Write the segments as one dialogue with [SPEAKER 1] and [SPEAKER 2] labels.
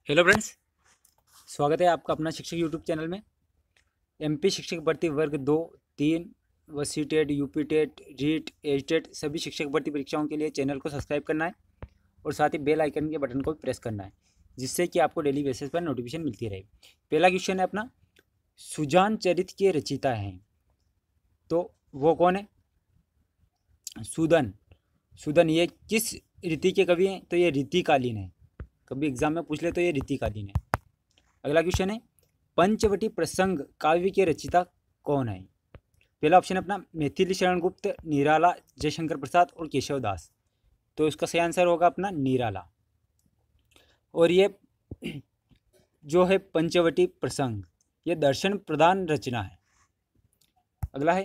[SPEAKER 1] Hello friends, स्वागत है आपका अपना शिक्षक यूट्यूब चैनल में। एमपी शिक्षक भर्ती वर्ग 2, 3 व C TET, UP TET, REET, H TET सभी शिक्षक भर्ती परीक्षाओं के लिए चैनल को सब्सक्राइब करना है और साथ ही बेल आइकन के बटन को भी प्रेस करना है, जिससे कि आपको डेली बेसिस पर नोटिफिकेशन मिलती रहे। पहला क्वेश्चन है अपना, सुजान चरित के रचयिता हैं तो वो कौन है? सुदन। सुदन ये किस रीति के कवि हैं? तो ये रीतिकालीन है। कभी एग्जाम में पूछ ले तो ये रीतिकालीन है। अगला क्वेश्चन है, पंचवटी प्रसंग काव्य के रचयिता कौन है? पहला ऑप्शन है अपना मैथिली शरण गुप्त, निराला, जयशंकर प्रसाद और केशव दास। तो इसका सही आंसर होगा अपना निराला। और ये जो है पंचवटी प्रसंग, ये दर्शन प्रधान रचना है। अगला है,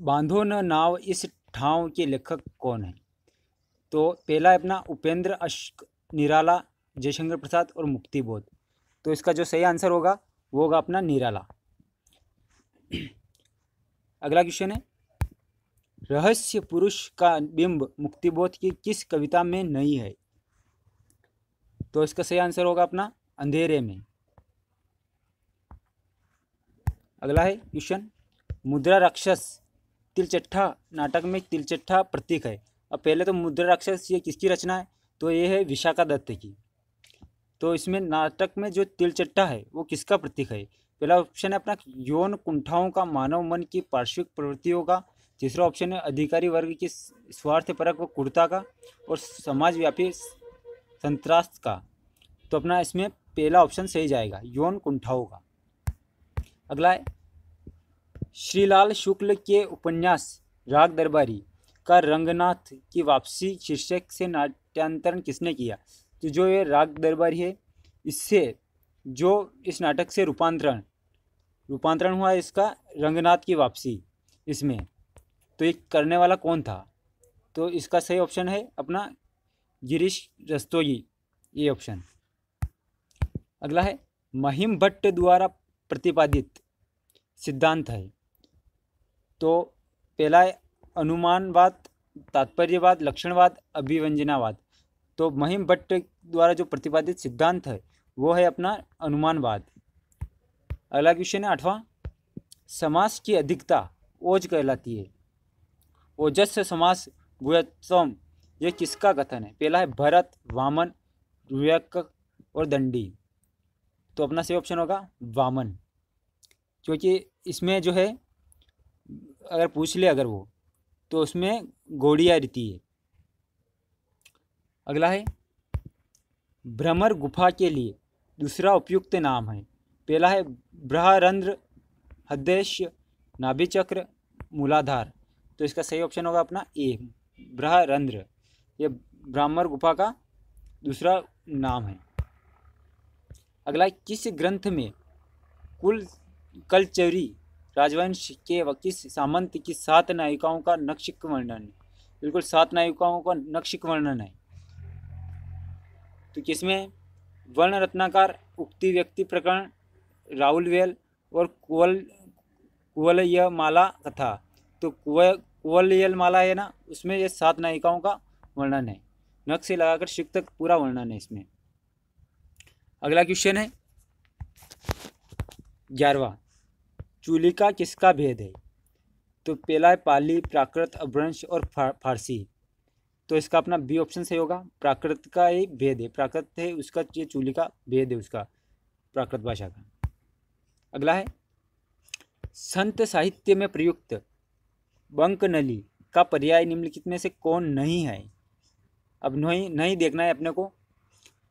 [SPEAKER 1] बांधो न नाव इस ठाव के लेखक कौन है? तो पहला है अपना उपेंद्र अश्क, निराला, जयशंकर प्रसाद और मुक्तिबोध। तो इसका जो सही आंसर होगा वो होगा अपना निराला। अगला क्वेश्चन है, रहस्य पुरुष का बिंब मुक्तिबोध की किस कविता में नहीं है? तो इसका सही आंसर होगा अपना अंधेरे में। अगला है क्वेश्चन, मुद्रा राक्षस तिलचट्टा नाटक में तिलचट्टा प्रतीक है। अब पहले तो मुद्रा राक्षस ये किसकी रचना है? तो ये है विशाखा दत्त की। तो इसमें नाटक में जो तिलचट्टा है वो किसका प्रतीक है? पहला ऑप्शन है अपना यौन कुंठाओं का, मानव मन की पार्श्विक प्रवृत्तियों का। तीसरा ऑप्शन है अधिकारी वर्ग की स्वार्थपरक व क्रूरता का और समाजव्यापी संत्रास का। तो अपना इसमें पहला ऑप्शन सही जाएगा, यौन कुंठाओं का। अगला है, श्रीलाल शुक्ल के उपन्यास राग दरबारी का रंगनाथ की वापसी शीर्षक से नाट्यांतरण किसने किया? तो जो ये राग दरबारी है, इससे जो इस नाटक से रूपांतरण हुआ इसका रंगनाथ की वापसी इसमें, तो ये करने वाला कौन था? तो इसका सही ऑप्शन है अपना गिरीश रस्तोगी, ये ऑप्शन। अगला है, महिम भट्ट द्वारा प्रतिपादित सिद्धांत है। तो पहला है अनुमानवाद, तात्पर्यवाद, लक्षणवाद, अभिव्यंजनावाद। तो महिम भट्ट द्वारा जो प्रतिपादित सिद्धांत है वो है अपना अनुमानवाद। अगला क्वेश्चन है 8वां, समास की अधिकता ओज कहलाती है। ओजस समास गुह्यत्वम, ये किसका कथन है? पहला है भरत, वामन, रुयक और दंडी। तो अपना सही ऑप्शन होगा वामन, क्योंकि इसमें जो है अगर पूछ ले अगर वो, तो उसमें गौड़िया रीति है। अगला है, भ्रमर गुफा के लिए दूसरा उपयुक्त नाम है। पहला है बृहरंध्र, हृदय, नाभिचक्र, मूलाधार। तो इसका सही ऑप्शन होगा अपना ए, बृहरंध्र। ये भ्रमर गुफा का दूसरा नाम है। अगला है, किस ग्रंथ में कलचरी राजवंश के व किस सामंत की 7 नायिकाओं का नक्षिक वर्णन है? बिल्कुल 7 नायिकाओं का नक्षिक वर्णन है। तो किसमें? वर्ण रत्नाकर, उक्ति व्यक्ति प्रकरण, राहुलवेल और कुवलयमाला कथा। तो कुवलयमाला है ना, उसमें ये 7 नायिकाओं का वर्णन है। नख से लगाकर शिक तक पूरा वर्णन है इसमें। अगला क्वेश्चन है 11वां, चूलिका किसका भेद है? तो पहला है पाली, प्राकृत, अपभ्रंश और फारसी। तो इसका अपना बी ऑप्शन सही होगा, प्राकृत का ही भेद है। प्राकृत है उसका, ये चूलिका भेद है उसका, प्राकृत भाषा का। अगला है, संत साहित्य में प्रयुक्त बंकनली का पर्याय निम्नलिखित में से कौन नहीं है? अब नहीं देखना है अपने को।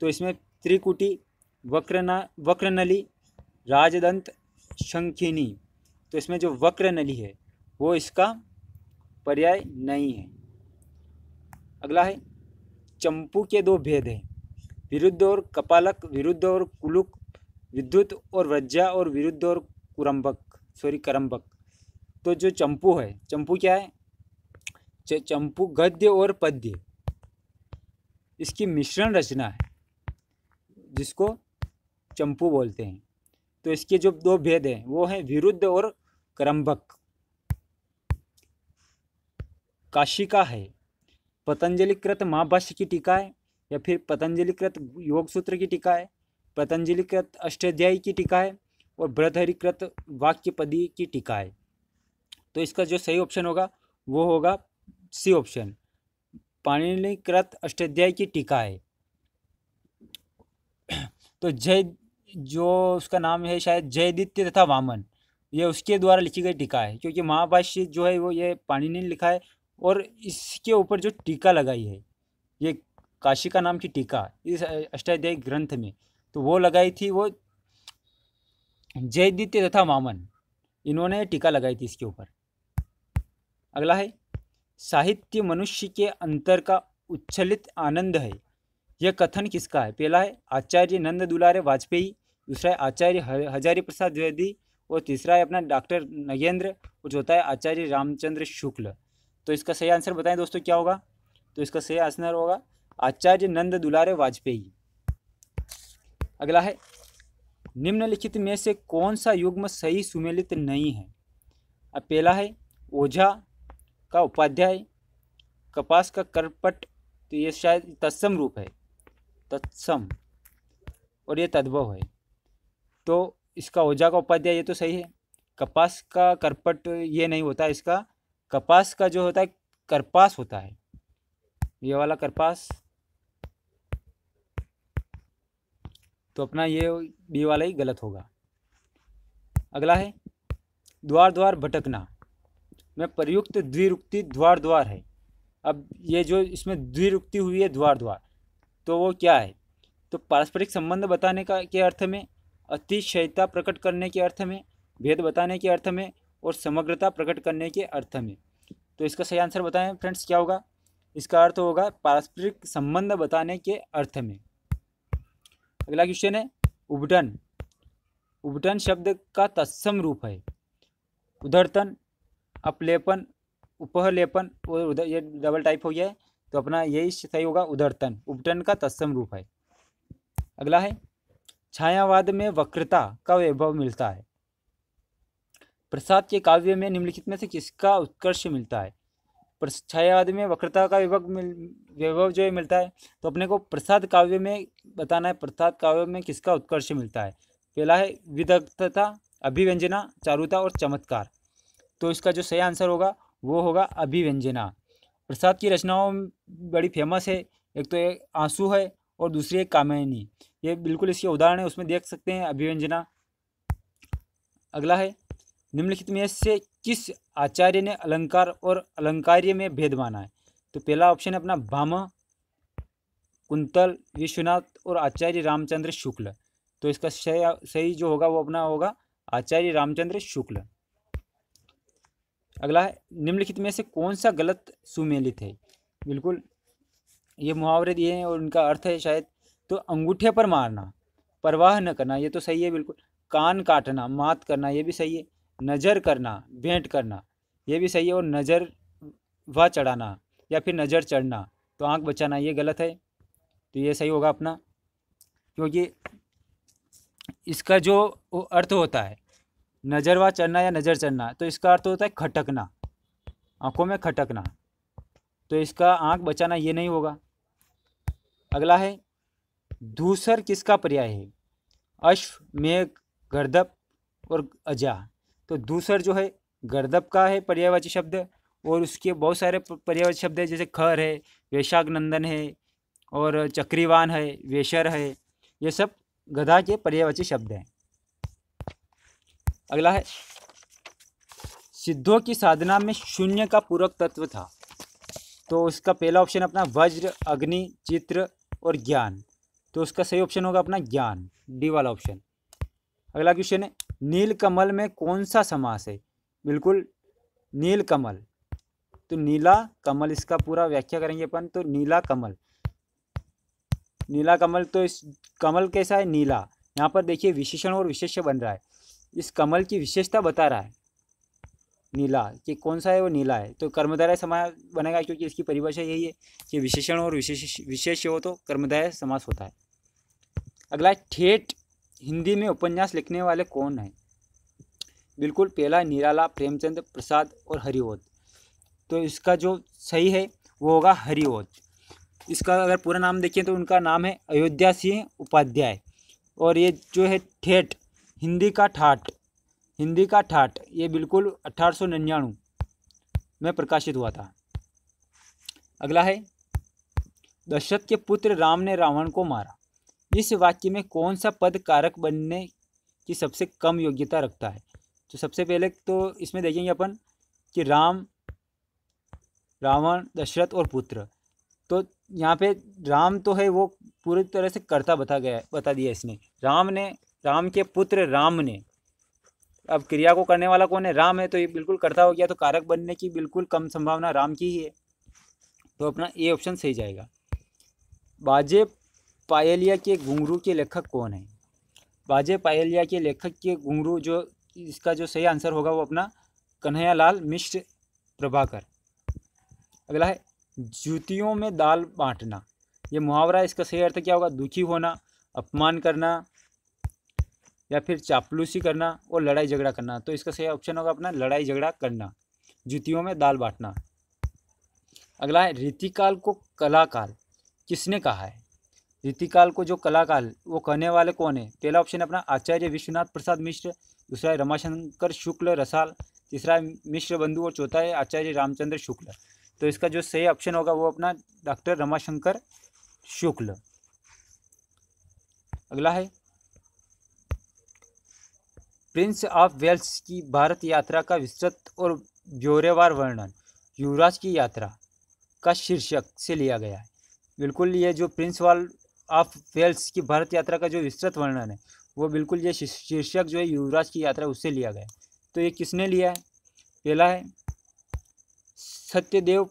[SPEAKER 1] तो इसमें त्रिकुटी, वक्रनली, राजदंत, शंखिनी। तो इसमें जो वक्रनली है वो इसका पर्याय नहीं है। अगला है, चंपू के 2 भेद हैं, विरुद्ध और कपालक, विरुद्ध और कुलुक, विद्युत और व्रज्या और विरुद्ध और करम्बक। तो जो चंपू है, चंपू क्या है? चंपू गद्य और पद्य, इसकी मिश्रण रचना है जिसको चंपू बोलते हैं। तो इसके जो 2 भेद हैं वो हैं विरुद्ध और करम्बक। काशिका है, पतंजलि कृत महाभाष्य की टीका है या फिर पतंजलिकृत योग सूत्र की टीका है, पतंजलिकृत अष्टाध्यायी की टीका है और बृहदहरिकृत वाक्यपदी की टीका है। तो इसका जो सही ऑप्शन होगा वो होगा सी ऑप्शन, पाणिनिकृत अष्टाध्यायी की टीका है। तो जो उसका नाम है शायद जयदित्य तथा वामन, ये उसके द्वारा लिखी गई टीका है, क्योंकि महाभाष्य जो है वो ये पाणिनि ने लिखा है और इसके ऊपर जो टीका लगाई है ये काशिका नाम की टीका इस अष्टाध्यायी ग्रंथ में, तो वो लगाई थी वो जयदित्य तथा वामन, इन्होंने टीका लगाई थी इसके ऊपर। अगला है, साहित्य मनुष्य के अंतर का उच्छलित आनंद है, यह कथन किसका है? पहला है आचार्य नंद दुलारे वाजपेयी, दूसरा है आचार्य हजारी प्रसाद द्विवेदी और तीसरा है अपना डॉक्टर नगेंद्र और चौथा है आचार्य रामचंद्र शुक्ल। तो इसका सही आंसर बताएं दोस्तों क्या होगा? तो इसका सही आंसर होगा आचार्य नंद दुलारे वाजपेयी। अगला है, निम्नलिखित में से कौन सा युग्म सही सुमेलित नहीं है? अब पहला है ओझा का उपाध्याय, कपास का करपट, तो ये शायद तत्सम रूप है, तत्सम, और ये तद्भव है, तो इसका ओझा का उपाध्याय ये तो सही है। कपास का करपट ये नहीं होता, इसका कपास का जो होता है करपास होता है, ये वाला करपास, तो अपना ये बी वाला ही गलत होगा। अगला है, द्वार द्वार भटकना में प्रयुक्त द्विरुक्ति द्वार द्वार है। अब ये जो इसमें द्विरुक्ति हुई है द्वार द्वार, तो वो क्या है? तो पारस्परिक संबंध बताने का के अर्थ में, अतिशयता प्रकट करने के अर्थ में, भेद बताने के अर्थ में और समग्रता प्रकट करने के अर्थ में। तो इसका सही आंसर बताएं फ्रेंड्स क्या होगा? इसका अर्थ होगा पारस्परिक संबंध बताने के अर्थ में। अगला क्वेश्चन है, उबटन, उबटन शब्द का तत्सम रूप है उधरतन, अपलेपन, उपहलेपन और ये डबल टाइप हो गया है, तो अपना यही सही होगा उधरतन, उपटन का तत्सम रूप है। अगला है, छायावाद में वक्रता का वैभव मिलता है, प्रसाद के काव्य में निम्नलिखित में से किसका उत्कर्ष मिलता है? छायावाद में वक्रता का वैभव जो है मिलता है, तो अपने को प्रसाद काव्य में बताना है, प्रसाद काव्य में किसका उत्कर्ष मिलता है? पहला है विदग्धता, अभिव्यंजना, चारुता और चमत्कार। तो इसका जो सही आंसर होगा वो होगा अभिव्यंजना। प्रसाद की रचनाओं बड़ी फेमस है, एक तो एक आंसू है और दूसरी एक कामिनी, ये बिल्कुल इसके उदाहरण है, उसमें देख सकते हैं अभिव्यंजना। अगला है, निम्नलिखित में से किस आचार्य ने अलंकार और अलंकार्य में भेद माना है? तो पहला ऑप्शन है अपना भामह, कुंतल, विश्वनाथ और आचार्य रामचंद्र शुक्ल। तो इसका सही जो होगा वो अपना होगा आचार्य रामचंद्र शुक्ल। अगला है, निम्नलिखित में से कौन सा गलत सुमेलित है? बिल्कुल ये मुहावरे दिए हैं और उनका अर्थ है शायद, तो अंगूठे पर मारना, परवाह न करना, ये तो सही है बिल्कुल। कान काटना, मात करना, ये भी सही है। नज़र करना, भेंट करना, ये भी सही है। और नज़र व चढ़ाना या फिर नज़र चढ़ना, तो आँख बचाना, ये गलत है। तो ये सही होगा अपना, क्योंकि इसका जो अर्थ होता है नज़रवा चढ़ना या नज़र चढ़ना, तो इसका अर्थ होता है खटकना, आंखों में खटकना, तो इसका आंख बचाना ये नहीं होगा। अगला है, धूसर किसका पर्याय है? अश्व, मेघ, गर्दभ और अजा। तो धूसर जो है गर्दभ का है पर्यायवाची शब्द, और उसके बहुत सारे पर्यायवाची शब्द है, जैसे खर है, वैशाख नंदन है और चक्रीवान है, वेशर है, ये सब गधा के पर्यायवाची शब्द हैं। अगला है, सिद्धों की साधना में शून्य का पूरक तत्व था। तो उसका पहला ऑप्शन अपना वज्र, अग्नि, चित्र और ज्ञान। तो उसका सही ऑप्शन होगा अपना ज्ञान, डी वाला ऑप्शन। अगला क्वेश्चन है, नील कमल में कौन सा समास है? बिल्कुल नील कमल, तो नीला कमल, इसका पूरा व्याख्या करेंगे अपन। तो नीला कमल, नीला कमल, तो इस कमल कैसा है? नीला। यहाँ पर देखिए विशेषण और विशेष्य बन रहा है, इस कमल की विशेषता बता रहा है नीला, कि कौन सा है वो नीला है। तो कर्मधारय समास बनेगा, क्योंकि इसकी परिभाषा यही है कि विशेषण और विशेष्य हो तो कर्मधारय समास होता है। अगला है, ठेठ हिंदी में उपन्यास लिखने वाले कौन हैं? बिल्कुल पहला निराला, प्रेमचंद, प्रसाद और हरिओद। तो इसका जो सही है वो होगा हरिओद। इसका अगर पूरा नाम देखें तो उनका नाम है अयोध्या सिंह उपाध्याय। और ये जो है ठेठ हिंदी का ठाठ ये बिल्कुल 1899 में प्रकाशित हुआ था। अगला है दशरथ के पुत्र राम ने रावण को मारा। इस वाक्य में कौन सा पद कारक बनने की सबसे कम योग्यता रखता है? तो सबसे पहले तो इसमें देखेंगे अपन कि राम, रावण, दशरथ और पुत्र। तो यहाँ पे राम तो है वो पूरी तरह से कर्ता बता दिया इसने। राम के पुत्र राम ने, अब क्रिया को करने वाला कौन है? राम है, तो ये बिल्कुल कर्ता हो गया, तो कारक बनने की बिल्कुल कम संभावना राम की ही है, तो अपना ए ऑप्शन सही जाएगा। बाजे पायलिया के घुंघरू के लेखक कौन है? बाजे पायलिया के लेखक के घुंघरू, जो इसका जो सही आंसर होगा वो अपना कन्हैयालाल मिश्र प्रभाकर। अगला है जूतियों में दाल बांटना। ये मुहावरा, इसका सही अर्थ क्या होगा? दुखी होना, अपमान करना, या फिर चापलूसी करना और लड़ाई झगड़ा करना। तो इसका सही ऑप्शन होगा अपना लड़ाई झगड़ा करना, जूतियों में दाल बांटना। अगला है रीतिकाल को कलाकाल किसने कहा है? रीतिकाल को जो कलाकाल, वो कहने वाले कौन है? पहला ऑप्शन अपना आचार्य विश्वनाथ प्रसाद मिश्र, दूसरा है रमाशंकर शुक्ल रसाल, तीसरा है मिश्र बंधु और चौथा है आचार्य रामचंद्र शुक्ल। तो इसका जो सही ऑप्शन होगा वो अपना डॉक्टर रमाशंकर शुक्ल। अगला है प्रिंस ऑफ वेल्स की भारत यात्रा का विस्तृत और ब्यौरेवार वर्णन युवराज की यात्रा का शीर्षक से लिया गया है। बिल्कुल ये जो प्रिंस ऑफ वेल्स की भारत यात्रा का जो विस्तृत वर्णन है वो बिल्कुल ये शीर्षक जो है युवराज की यात्रा उससे लिया गया है। तो ये किसने लिया है? पहला है सत्यदेव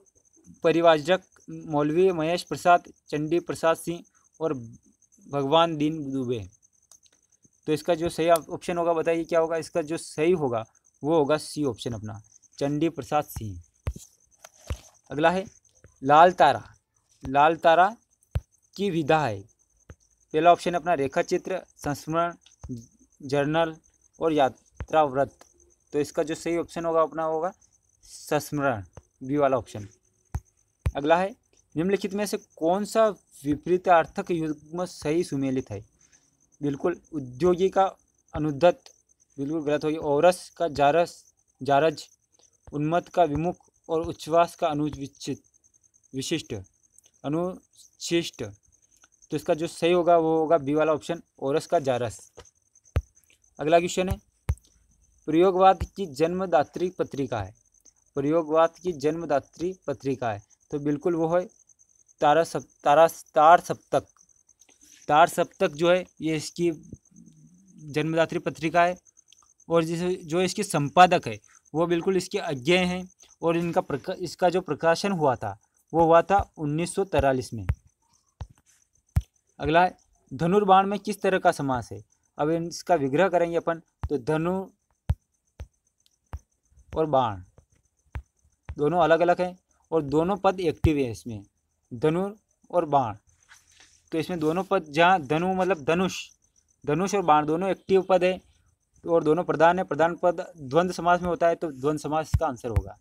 [SPEAKER 1] परिव्राजक, मौलवी महेश प्रसाद, चंडी प्रसाद सिंह और भगवान दीन दुबे। तो इसका जो सही ऑप्शन होगा बताइए क्या होगा? इसका जो सही होगा वो होगा सी ऑप्शन अपना चंडी प्रसाद सिंह। अगला है लाल तारा की विधा है। पहला ऑप्शन अपना रेखा चित्र, संस्मरण, जर्नल और यात्रा व्रत। तो इसका जो सही ऑप्शन होगा अपना होगा संस्मरण, बी वाला ऑप्शन। अगला है निम्नलिखित में से कौन सा विपरीतार्थक युग्म सही सुमेलित है? बिल्कुल उद्योगी का अनुद्धत बिल्कुल गलत होगी, औरस का जारज, उन्मत्त का विमुख और उच्छ्वास का अनुशिष्ट। तो इसका जो सही होगा वो होगा बी वाला ऑप्शन औरस का जारस। अगला क्वेश्चन है प्रयोगवाद की जन्मदात्री पत्रिका है। प्रयोगवाद की जन्मदात्री पत्रिका है तो बिल्कुल वो है तार सप्तक जो है ये इसकी जन्मदात्री पत्रिका है। और जो इसके संपादक है वो बिल्कुल इसके अज्ञेय हैं और इसका जो प्रकाशन हुआ था वो हुआ था 1943 में। अगला है धनुर्बाण में किस तरह का समास है? अब इसका विग्रह करेंगे अपन तो धनु और बाण दोनों अलग अलग हैं और दोनों पद एक्टिव है इसमें, धनुर और बाण। तो इसमें दोनों पद, जहाँ धनु मतलब धनुष और बाण दोनों एक्टिव पद है और दोनों प्रधान है। प्रधान पद द्वंद्व समास में होता है तो द्वंद्व समास का आंसर होगा।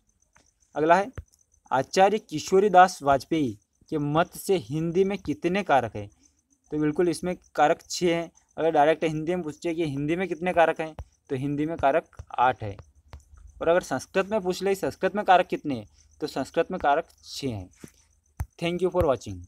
[SPEAKER 1] अगला है आचार्य किशोरीदास वाजपेयी के मत से हिंदी में कितने कारक हैं? तो बिल्कुल इसमें कारक 6 हैं। अगर डायरेक्ट हिंदी में पूछे कि हिंदी में कितने कारक हैं तो हिंदी में कारक 8 है। और अगर संस्कृत में पूछ ले संस्कृत में कारक कितने हैं तो संस्कृत में कारक 6 हैं। Thank you for watching.